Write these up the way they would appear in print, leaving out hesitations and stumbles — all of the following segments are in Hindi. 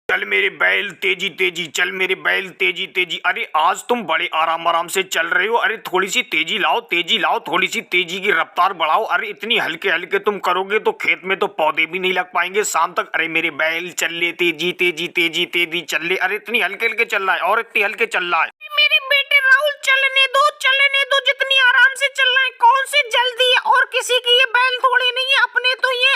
चल मेरे बैल तेजी तेजी, चल मेरे बैल तेजी तेजी। अरे आज तुम बड़े आराम आराम से चल रहे हो। अरे थोड़ी सी तेजी लाओ, तेजी लाओ, थोड़ी सी तेजी की रफ्तार बढ़ाओ। अरे इतनी हल्के हल्के तुम करोगे तो खेत में तो पौधे भी नहीं लग पाएंगे शाम तक। अरे मेरे बैल चल ले, तेजी तेजी तेजी तेजी चल ले। अरे इतनी हल्के हल्के चल रहा है और इतनी हल्के चल रहा है। मेरे बेटे राहुल चलने दो, चलने दो, जितनी आराम से चलना है। कौन सी जल्दी है? और किसी की ये बैल थोड़ी नहीं है, अपने तो ये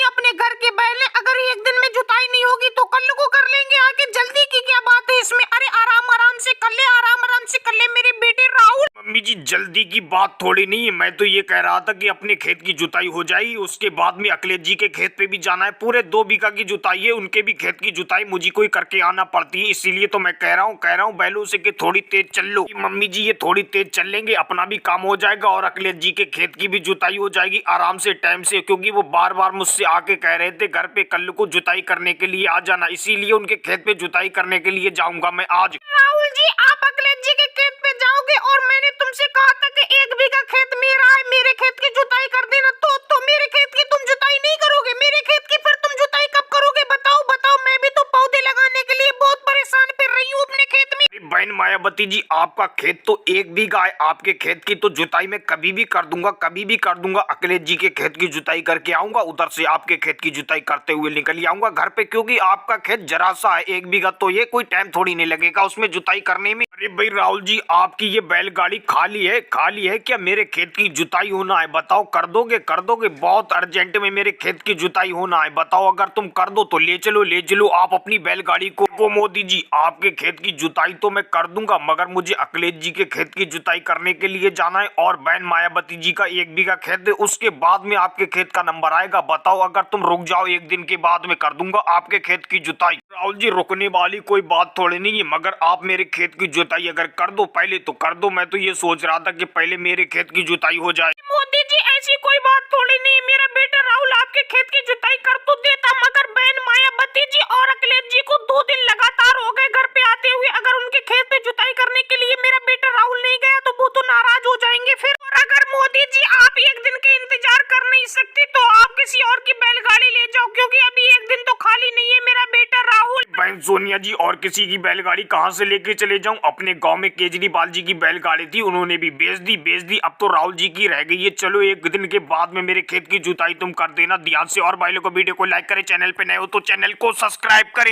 अपने घर के बैल है। अगर एक दिन में जुताई नहीं होगी तो कल को कर लेंगे आके। जल्दी की क्या बात है इसमें? अरे आराम आराम से कर ले, आराम आराम से कर ले मेरे बेटे राहुल। मम्मी जी जल्दी की बात थोड़ी नहीं है, मैं तो ये कह रहा था कि अपने खेत की जुताई हो जाएगी, उसके बाद में अखिलेश जी के खेत पे भी जाना है। पूरे 2 बीघा की जुताई है, उनके भी खेत की जुताई मुझे कोई करके आना पड़ती है। इसीलिए तो मैं कह रहा हूँ बैलों से कि थोड़ी तेज चल लो। मम्मी जी ये थोड़ी तेज चल लेंगे, अपना भी काम हो जाएगा और अखिलेश जी के खेत की भी जुताई हो जाएगी आराम से टाइम से। क्योंकि वो बार बार मुझसे आके कह रहे थे घर पे कल को जुताई करने के लिए आ जाना, इसीलिए उनके खेत पे जुताई करने के लिए जाऊंगा मैं आज। राहुल जी आप अखिलेश जी के खेत पे जाओगे और मैंने तुमसे कहा था कि 1 बीघा खेत मेरा है, मेरे खेत की जुताई कर देना। तो मेरे खेत की तुम जुताई नहीं करोगे? मेरे खेत की फिर तुम जुताई कब करोगे? बताओ बताओ, मैं भी तो पौधे लगाने के लिए बहुत परेशान फिर रही हूँ अपने खेत में। बहन मायावती जी आपका खेत तो 1 बीघा है, आपके खेत की तो जुताई मैं कभी भी कर दूंगा, कभी भी कर दूंगा। अखिलेश जी के खेत की जुताई करके आऊंगा, उधर से आपके खेत की जुताई करते हुए निकल आऊंगा घर पे। क्योंकि आपका खेत जरा सा है, 1 बीघा तो ये कोई टाइम थोड़ी नहीं लगेगा उसमें जुताई करने में। अरे भाई राहुल जी आपकी ये बैलगाड़ी खाली है, खाली है क्या? मेरे खेत की जुताई होना है, बताओ कर दोगे? कर दोगे? बहुत अर्जेंट में मेरे खेत की जुताई होना है, बताओ अगर तुम कर दो तो ले चलो आप अपनी बैलगाड़ी को। वो मोदी जी आपके खेत की जुताई तो मैं कर दूंगा, मगर मुझे अखिलेश जी के खेत की जुताई करने के लिए जाना है। और बहन मायावती जी का 1 बीघा खेत है, उसके बाद में आपके खेत का नंबर आएगा। बताओ अगर तुम रुक जाओ 1 दिन के बाद में कर दूंगा आपके खेत की जुताई। राहुल जी रुकने वाली कोई बात थोड़ी नहीं है, मगर आप मेरे खेत की जुताई अगर कर दो पहले तो कर दो। मैं तो ये सोच रहा था कि पहले मेरे खेत की जुताई हो जाए। मोदी जी ऐसी कोई बात थोड़ी नहीं है, मेरा बेटा राहुल आपके खेत की जुताई कर तो देता, मगर बहन मायावती जी और अखिलेश जी को 2 दिन लगातार हो गए घर पे आते हुए। अगर उनके खेत पे जुताई करने के लिए मेरा बेटा राहुल नहीं गया तो वो तो नाराज हो जाएंगे फिर। और अगर मोदी जी आप 1 दिन के इंतजार कर नहीं सकते तो आप किसी और की बैलगाड़ी ले जाओ, क्योंकि अभी 1 दिन तो खाली नहीं है मेरा बेटा राहुल। बहन सोनिया जी और किसी की बैलगाड़ी कहाँ से लेके चले जाऊं? अपने गांव में केजरीवाल जी की बैलगाड़ी थी, उन्होंने भी बेच दी। अब तो राहुल जी की रह गई है। चलो 1 दिन के बाद में मेरे खेत की जुताई तुम कर देना ध्यान से। और भाई लोगों को वीडियो को लाइक करें, चैनल पे नए हो तो चैनल को सब्सक्राइब करें।